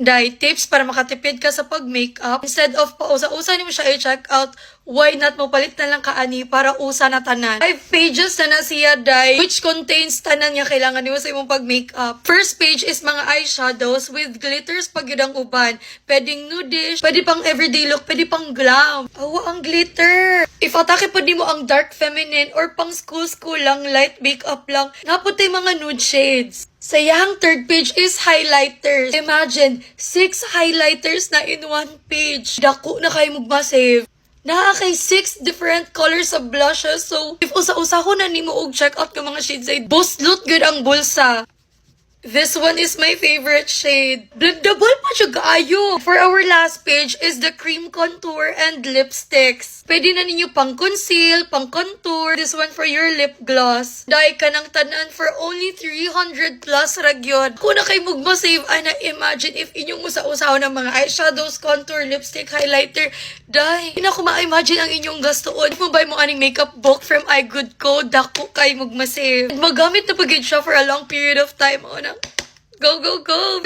Dahil tips para makatipid ka sa pag-makeup. Instead of pausa-usa mo siya i-check out, why not mo palit na lang kaani para usa na tanan. 5 pages na siya dahil which contains tanan niya kailangan nimo sa imong pag-makeup. First page is mga eyeshadows with glitters pag yun ang uban. Pwedeng nudish, pwede pang everyday look, pwede pang glam. Awa ang glitter. If atake pa mo ang dark feminine or pang school lang, light makeup lang, naputay mga nude shades. Sa iyang third page is highlighters. Imagine, 6 highlighters na in one page. Dako na kayo magma-save. Kay 6 different colors of blushes. So, if usa-usa ko na nimo og check out ng mga shades ay buslot good ang bulsa. This one is my favorite shade. Blendable pa siya kaayo. For our last page is the cream contour and lipsticks. Pwede na ninyo pang conceal, pang contour. This one for your lip gloss. Dahil ka ng tanan for only 300 plus ragyod. Kung na kayo magma-save, ana imagine if inyong usa-usaw ng mga eyeshadows, contour, lipstick, highlighter. Dahil, hindi na ko ma-imagine ang inyong gastoon. If mo buy mo aning makeup book from iGoodCo, dako kayo magma-save. Magamit na pagid siya for a long period of time. Go, go, go!